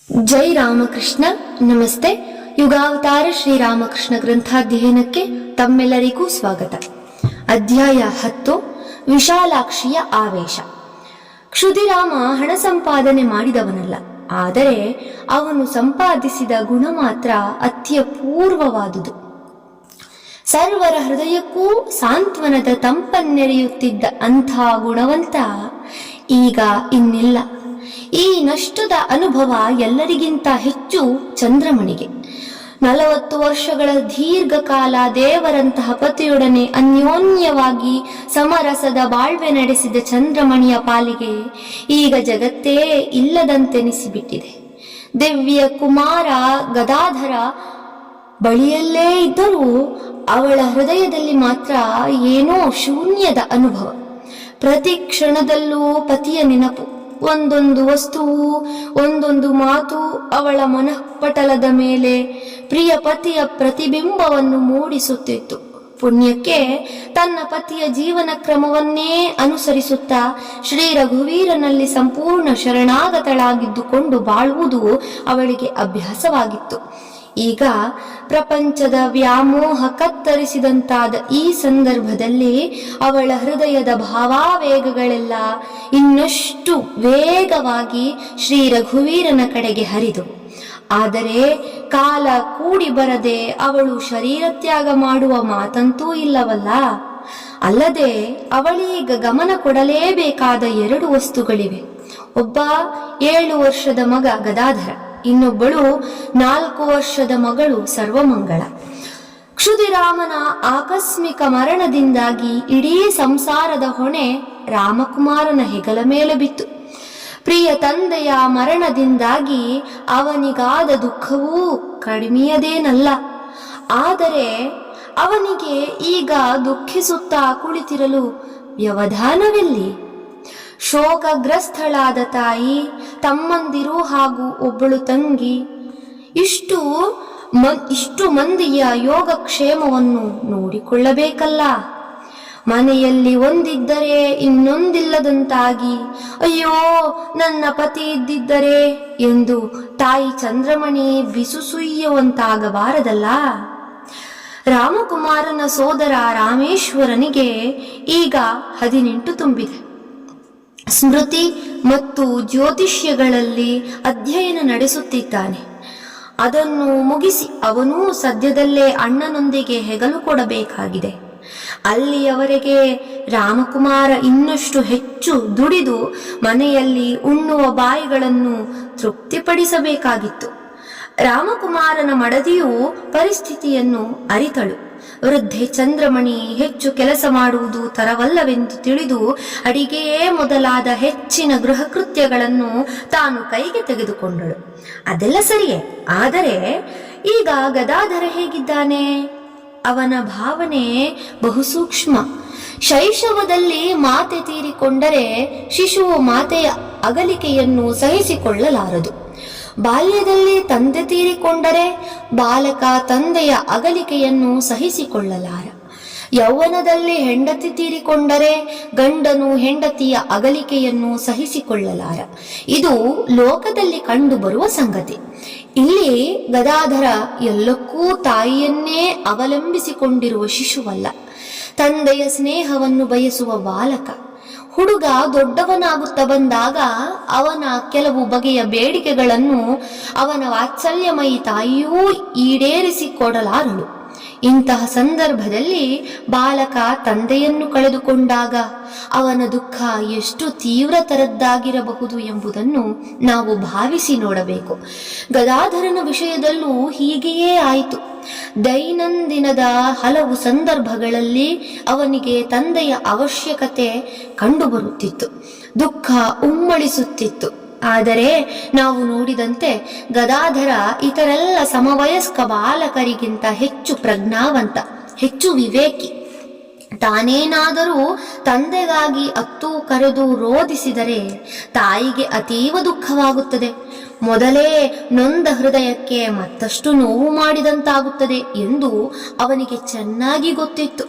ಜೈ ರಾಮಕೃಷ್ಣ. ನಮಸ್ತೆ. ಯುಗಾವತಾರ ಶ್ರೀರಾಮಕೃಷ್ಣ ಗ್ರಂಥಾಧ್ಯಯನಕ್ಕೆ ತಮ್ಮೆಲ್ಲರಿಗೂ ಸ್ವಾಗತ. ಅಧ್ಯಾಯ 10, ವಿಶಾಲಾಕ್ಷಿಯ ಆವೇಶ. ಕ್ಷುದಿರಾಮ ಹಣ ಸಂಪಾದನೆ ಮಾಡಿದವನಲ್ಲ, ಆದರೆ ಅವನು ಸಂಪಾದಿಸಿದ ಗುಣ ಮಾತ್ರ ಅತ್ಯಪೂರ್ವವಾದುದು. ಸರ್ವರ ಹೃದಯಕ್ಕೂ ಸಾಂತ್ವನದ ತಂಪನ್ನೆರೆಯುತ್ತಿದ್ದ ಅಂಥ ಗುಣವಂತ ಈಗ ಇನ್ನಿಲ್ಲ. ಈ ನಷ್ಟದ ಅನುಭವ ಎಲ್ಲರಿಗಿಂತ ಹೆಚ್ಚು ಚಂದ್ರಮಣಿಗೆ. 40 ವರ್ಷಗಳ ದೀರ್ಘಕಾಲ ದೇವರಂತಹ ಪತಿಯೊಡನೆ ಅನ್ಯೋನ್ಯವಾಗಿ ಸಮರಸದ ಬಾಳ್ವೆ ನಡೆಸಿದ ಚಂದ್ರಮಣಿಯ ಪಾಲಿಗೆ ಈಗ ಜಗತ್ತೇ ಇಲ್ಲದಂತೆನಿಸಿಬಿಟ್ಟಿದೆ. ದಿವ್ಯ ಕುಮಾರ ಗದಾಧರ ಬಳಿಯಲ್ಲೇ ಇದ್ದರೂ ಅವಳ ಹೃದಯದಲ್ಲಿ ಮಾತ್ರ ಏನೋ ಶೂನ್ಯದ ಅನುಭವ. ಪ್ರತಿ ಕ್ಷಣದಲ್ಲೂ ಪತಿಯ ನೆನಪು. ಒಂದೊಂದು ವಸ್ತುವು, ಒಂದೊಂದು ಮಾತು ಅವಳ ಮನಃಪಟಲದ ಮೇಲೆ ಪ್ರಿಯ ಪತಿಯ ಪ್ರತಿಬಿಂಬವನ್ನು ಮೂಡಿಸುತ್ತಿತ್ತು. ಪುಣ್ಯಕ್ಕೆ ತನ್ನ ಪತಿಯ ಜೀವನ ಕ್ರಮವನ್ನೇ ಅನುಸರಿಸುತ್ತಾ ಶ್ರೀ ರಘುವೀರನಲ್ಲಿ ಸಂಪೂರ್ಣ ಶರಣಾಗತಳಾಗಿದ್ದುಕೊಂಡು ಬಾಳುವುದು ಅವಳಿಗೆ ಅಭ್ಯಾಸವಾಗಿತ್ತು. ಈಗ ಪ್ರಪಂಚದ ವ್ಯಾಮೋಹ ಕತ್ತರಿಸಿದಂತಾದ ಈ ಸಂದರ್ಭದಲ್ಲಿ ಅವಳ ಹೃದಯದ ಭಾವಾವೇಗಗಳೆಲ್ಲ ಇನ್ನಷ್ಟು ವೇಗವಾಗಿ ಶ್ರೀ ರಘುವೀರನ ಕಡೆಗೆ ಹರಿದವು. ಆದರೆ ಕಾಲ ಕೂಡಿ ಬರದೆ ಅವಳು ಶರೀರತ್ಯಾಗ ಮಾಡುವ ಮಾತಂತೂ ಇಲ್ಲವಲ್ಲ. ಅಲ್ಲದೆ ಅವಳೀಗ ಗಮನ ಕೊಡಲೇಬೇಕಾದ 2 ವಸ್ತುಗಳಿವೆ. ಒಬ್ಬ 7 ವರ್ಷದ ಮಗ ಗದಾಧರ, ಇನ್ನೊಬ್ಬಳು 4 ವರ್ಷದ ಮಗಳು ಸರ್ವಮಂಗಳ. ಕ್ಷುದಿರಾಮನ ಆಕಸ್ಮಿಕ ಮರಣದಿಂದಾಗಿ ಇಡೀ ಸಂಸಾರದ ಹೊಣೆ ರಾಮಕುಮಾರನ ಹೆಗಲ ಮೇಲೆ ಬಿತ್ತು. ಪ್ರಿಯ ತಂದೆಯ ಮರಣದಿಂದಾಗಿ ಅವನಿಗಾದ ದುಃಖವೂ ಕಡಿಮೆಯದೇನಲ್ಲ. ಆದರೆ ಅವನಿಗೆ ಈಗ ದುಃಖಿಸುತ್ತಾ ಕುಳಿತಿರಲು ವ್ಯವಧಾನವೆಲ್ಲಿ? ಶೋಕಗ್ರಸ್ಥಳಾದ ತಾಯಿ, ತಮ್ಮಂದಿರು ಹಾಗೂ ಒಬ್ಬಳು ತಂಗಿ, ಇಷ್ಟು ಮಂದಿಯ ಯೋಗಕ್ಷೇಮವನ್ನು ನೋಡಿಕೊಳ್ಳಬೇಕಲ್ಲ. ಮನೆಯಲ್ಲಿ ಒಂದಿದ್ದರೆ ಇನ್ನೊಂದಿಲ್ಲದಂತಾಗಿ ಅಯ್ಯೋ ನನ್ನ ಪತಿ ಇದ್ದಿದ್ದರೆ ಎಂದು ತಾಯಿ ಚಂದ್ರಮಣಿ ಬಿಸುಸುಯ್ಯುವಂತಾಗಬಾರದಲ್ಲ. ರಾಮಕುಮಾರನ ಸೋದರ ರಾಮೇಶ್ವರನಿಗೆ ಈಗ 18 ತುಂಬಿದೆ. ಸ್ಮೃತಿ ಮತ್ತು ಜ್ಯೋತಿಷ್ಯಗಳಲ್ಲಿ ಅಧ್ಯಯನ ನಡೆಸುತ್ತಿದ್ದಾನೆ. ಅದನ್ನು ಮುಗಿಸಿ ಅವನೂ ಸದ್ಯದಲ್ಲೇ ಅಣ್ಣನೊಂದಿಗೆ ಹೆಗಲು ಕೊಡಬೇಕಾಗಿದೆ. ಅಲ್ಲಿಯವರೆಗೆ ರಾಮಕುಮಾರ ಇನ್ನಷ್ಟು ಹೆಚ್ಚು ದುಡಿದು ಮನೆಯಲ್ಲಿ ಉಣ್ಣುವ ಬಾಯಿಗಳನ್ನು ತೃಪ್ತಿಪಡಿಸಬೇಕಾಗಿತ್ತು. ರಾಮಕುಮಾರನ ಮಡದಿಯು ಪರಿಸ್ಥಿತಿಯನ್ನು ಅರಿತಳು. ವೃದ್ಧೆ ಚಂದ್ರಮಣಿ ಹೆಚ್ಚು ಕೆಲಸ ಮಾಡುವುದು ತರವಲ್ಲವೆಂದು ತಿಳಿದು ಅಡಿಗೆಯೇ ಮೊದಲಾದ ಹೆಚ್ಚಿನ ಗೃಹ ಕೃತ್ಯಗಳನ್ನು ತಾನು ಕೈಗೆ ತೆಗೆದುಕೊಂಡಳು. ಅದೆಲ್ಲ ಸರಿಯೇ. ಆದರೆ ಈಗ ಗದಾಧರ ಹೇಗಿದ್ದಾನೆ? ಅವನ ಭಾವನೆ ಬಹುಸೂಕ್ಷ್ಮ. ಶೈಶವದಲ್ಲಿ ಮಾತೆ ತೀರಿಕೊಂಡರೆ ಶಿಶುವು ಮಾತೆಯ ಅಗಲಿಕೆಯನ್ನು ಸಹಿಸಿಕೊಳ್ಳಲಾರದು. ಬಾಲ್ಯದಲ್ಲಿ ತಂದೆ ತೀರಿಕೊಂಡರೆ ಬಾಲಕ ತಂದೆಯ ಅಗಲಿಕೆಯನ್ನು ಸಹಿಸಿಕೊಳ್ಳಲಾರ. ಯೌವನದಲ್ಲಿ ಹೆಂಡತಿ ತೀರಿಕೊಂಡರೆ ಗಂಡನು ಹೆಂಡತಿಯ ಅಗಲಿಕೆಯನ್ನು ಸಹಿಸಿಕೊಳ್ಳಲಾರ. ಇದು ಲೋಕದಲ್ಲಿ ಕಂಡುಬರುವ ಸಂಗತಿ. ಇಲ್ಲಿ ಗದಾಧರ ಎಲ್ಲಕ್ಕೂ ತಾಯಿಯನ್ನೇ ಅವಲಂಬಿಸಿಕೊಂಡಿರುವ ಶಿಶುವಲ್ಲ, ತಂದೆಯ ಸ್ನೇಹವನ್ನು ಬಯಸುವ ಬಾಲಕ. ಹುಡುಗ ದೊಡ್ಡವನಾಗುತ್ತಾ ಬಂದಾಗ ಅವನ ಕೆಲವು ಬಗೆಯ ಬೇಡಿಕೆಗಳನ್ನು ಅವನ ವಾತ್ಸಲ್ಯಮಯಿ ತಾಯಿಯೂ ಈಡೇರಿಸಿಕೊಡಲಾರಳು. ಇಂತಹ ಸಂದರ್ಭದಲ್ಲಿ ಬಾಲಕ ತಂದೆಯನ್ನು ಕಳೆದುಕೊಂಡಾಗ ಅವನ ದುಃಖ ಎಷ್ಟು ತೀವ್ರತರದ್ದಾಗಿರಬಹುದು ಎಂಬುದನ್ನು ನಾವು ಭಾವಿಸಿ ನೋಡಬೇಕು. ಗದಾಧರನ ವಿಷಯದಲ್ಲೂ ಹೀಗೆಯೇ ಆಯಿತು. ದೈನಂದಿನದ ಹಲವು ಸಂದರ್ಭಗಳಲ್ಲಿ ಅವನಿಗೆ ತಂದೆಯ ಅವಶ್ಯಕತೆ ಕಂಡುಬರುತ್ತಿತ್ತು. ದುಃಖ ಉಮ್ಮಳಿಸುತ್ತಿತ್ತು. ಆದರೆ ನಾವು ನೋಡಿದಂತೆ ಗದಾಧರ ಇತರೆಲ್ಲ ಸಮವಯಸ್ಕ ಬಾಲಕರಿಗಿಂತ ಹೆಚ್ಚು ಪ್ರಜ್ಞಾವಂತ, ಹೆಚ್ಚು ವಿವೇಕಿ. ತಾನೇನಾದರೂ ತಂದೆಗಾಗಿ ಅತ್ತು ಕರೆದು ರೋಧಿಸಿದರೆ ತಾಯಿಗೆ ಅತೀವ ದುಃಖವಾಗುತ್ತದೆ. ಮೊದಲೇ ನೊಂದ ಹೃದಯಕ್ಕೆ ಮತ್ತಷ್ಟು ನೋವು ಮಾಡಿದಂತಾಗುತ್ತದೆ ಎಂದು ಅವನಿಗೆ ಚೆನ್ನಾಗಿ ಗೊತ್ತಿತ್ತು.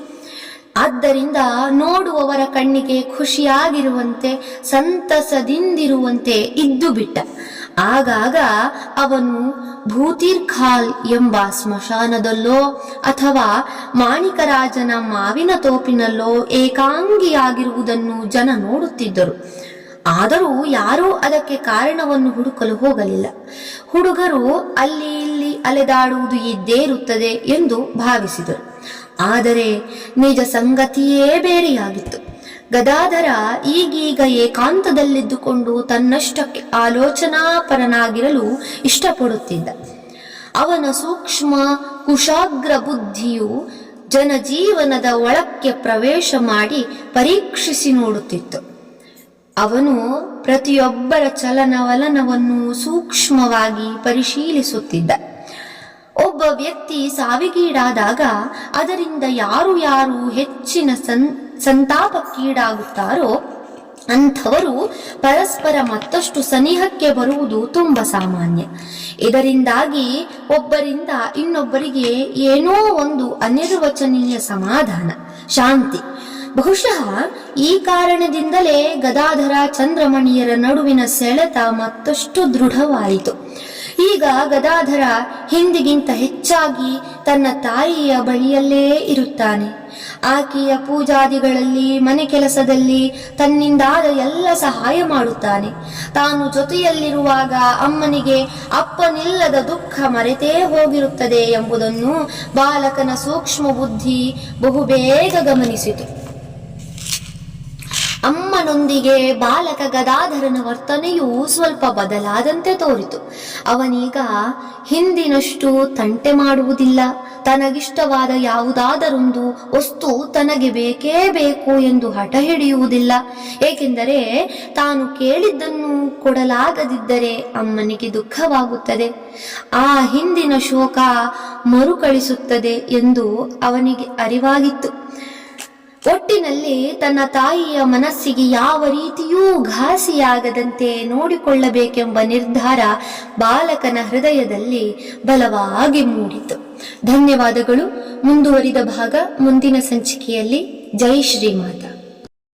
ಆದ್ದರಿಂದ ನೋಡುವವರ ಕಣ್ಣಿಗೆ ಖುಷಿಯಾಗಿರುವಂತೆ ಸಂತಸದಿಂದಿರುವಂತೆ ಇದ್ದು ಬಿಟ್ಟ. ಆಗಾಗ ಅವನು ಭೂತಿರ್ಖಾಲ್ ಎಂಬ ಸ್ಮಶಾನದಲ್ಲೋ ಅಥವಾ ಮಾಣಿಕರಾಜನ ಮಾವಿನ ತೋಪಿನಲ್ಲೋ ಏಕಾಂಗಿಯಾಗಿರುವುದನ್ನು ಜನ ನೋಡುತ್ತಿದ್ದರು. ಆದರೂ ಯಾರೂ ಅದಕ್ಕೆ ಕಾರಣವನ್ನು ಹುಡುಕಲು ಹೋಗಲಿಲ್ಲ. ಹುಡುಗರು ಅಲ್ಲಿ ಇಲ್ಲಿ ಅಲೆದಾಡುವುದು ಇದ್ದೇ ಇರುತ್ತದೆ ಎಂದು ಭಾವಿಸಿದರು. ಆದರೆ ನಿಜ ಸಂಗತಿಯೇ ಬೇರೆಯಾಗಿತ್ತು. ಗದಾಧರ ಈಗೀಗ ಏಕಾಂತದಲ್ಲಿದ್ದುಕೊಂಡು ತನ್ನಷ್ಟಕ್ಕೆ ಆಲೋಚನಾಪರನಾಗಿರಲು ಇಷ್ಟಪಡುತ್ತಿದ್ದ. ಅವನ ಸೂಕ್ಷ್ಮ ಕುಶಾಗ್ರ ಬುದ್ಧಿಯು ಜನಜೀವನದ ಒಳಕ್ಕೆ ಪ್ರವೇಶ ಮಾಡಿ ಪರೀಕ್ಷಿಸಿ ನೋಡುತ್ತಿತ್ತು. ಅವನು ಪ್ರತಿಯೊಬ್ಬರ ಚಲನವಲನವನ್ನು ಸೂಕ್ಷ್ಮವಾಗಿ ಪರಿಶೀಲಿಸುತ್ತಿದ್ದ. ಒಬ್ಬ ವ್ಯಕ್ತಿ ಸಾವಿಗೀಡಾದಾಗ ಅದರಿಂದ ಯಾರು ಹೆಚ್ಚಿನ ಸಂತಾಪಕ್ಕೀಡಾಗುತ್ತಾರೋ ಅಂಥವರು ಪರಸ್ಪರ ಮತ್ತಷ್ಟು ಸನಿಹಕ್ಕೆ ಬರುವುದು ತುಂಬ ಸಾಮಾನ್ಯ. ಇದರಿಂದಾಗಿ ಒಬ್ಬರಿಂದ ಇನ್ನೊಬ್ಬರಿಗೆ ಏನೋ ಒಂದು ಅನಿರ್ವಚನೀಯ ಸಮಾಧಾನ, ಶಾಂತಿ. ಬಹುಶಃ ಈ ಕಾರಣದಿಂದಲೇ ಗದಾಧರ ಚಂದ್ರಮಣಿಯರ ನಡುವಿನ ಸೆಳೆತ ಮತ್ತಷ್ಟು ದೃಢವಾಯಿತು. ಈಗ ಗದಾಧರ ಹಿಂದಿಗಿಂತ ಹೆಚ್ಚಾಗಿ ತನ್ನ ತಾಯಿಯ ಬಳಿಯಲ್ಲೇ ಇರುತ್ತಾನೆ. ಆಕೆಯ ಪೂಜಾದಿಗಳಲ್ಲಿ, ಮನೆ ಕೆಲಸದಲ್ಲಿ ತನ್ನಿಂದಾದ ಎಲ್ಲ ಸಹಾಯ ಮಾಡುತ್ತಾನೆ. ತಾನು ಜೊತೆಯಲ್ಲಿರುವಾಗ ಅಮ್ಮನಿಗೆ ಅಪ್ಪನಿಲ್ಲದ ದುಃಖ ಮರೆತೇ ಹೋಗಿರುತ್ತದೆ ಎಂಬುದನ್ನು ಬಾಲಕನ ಸೂಕ್ಷ್ಮ ಬುದ್ಧಿ ಬಹುಬೇಗ ಗಮನಿಸಿತು. ಅಮ್ಮನೊಂದಿಗೆ ಬಾಲಕ ಗದಾಧರನ ವರ್ತನೆಯೂ ಸ್ವಲ್ಪ ಬದಲಾದಂತೆ ತೋರಿತು. ಅವನೀಗ ಹಿಂದಿನಷ್ಟು ತಂಟೆ ಮಾಡುವುದಿಲ್ಲ. ತನಗಿಷ್ಟವಾದ ಯಾವುದಾದರೊಂದು ವಸ್ತು ತನಗೆ ಬೇಕೇ ಬೇಕು ಎಂದು ಹಠ ಹಿಡಿಯುವುದಿಲ್ಲ. ಏಕೆಂದರೆ ತಾನು ಕೇಳಿದ್ದನ್ನು ಕೊಡಲಾಗದಿದ್ದರೆ ಅಮ್ಮನಿಗೆ ದುಃಖವಾಗುತ್ತದೆ. ಆ ಹಿಂದಿನ ಶೋಕ ಮರುಕಳಿಸುತ್ತದೆ ಎಂದು ಅವನಿಗೆ ಅರಿವಾಗಿತ್ತು. ಒಟ್ಟಿನಲ್ಲಿ ತನ್ನ ತಾಯಿಯ ಮನಸ್ಸಿಗೆ ಯಾವ ರೀತಿಯೂ ಘಾಸಿಯಾಗದಂತೆ ನೋಡಿಕೊಳ್ಳಬೇಕೆಂಬ ನಿರ್ಧಾರ ಬಾಲಕನ ಹೃದಯದಲ್ಲಿ ಬಲವಾಗಿ ಮೂಡಿತು. ಧನ್ಯವಾದಗಳು. ಮುಂದುವರಿದ ಭಾಗ ಮುಂದಿನ ಸಂಚಿಕೆಯಲ್ಲಿ. ಜೈ ಶ್ರೀಮಾತಾ.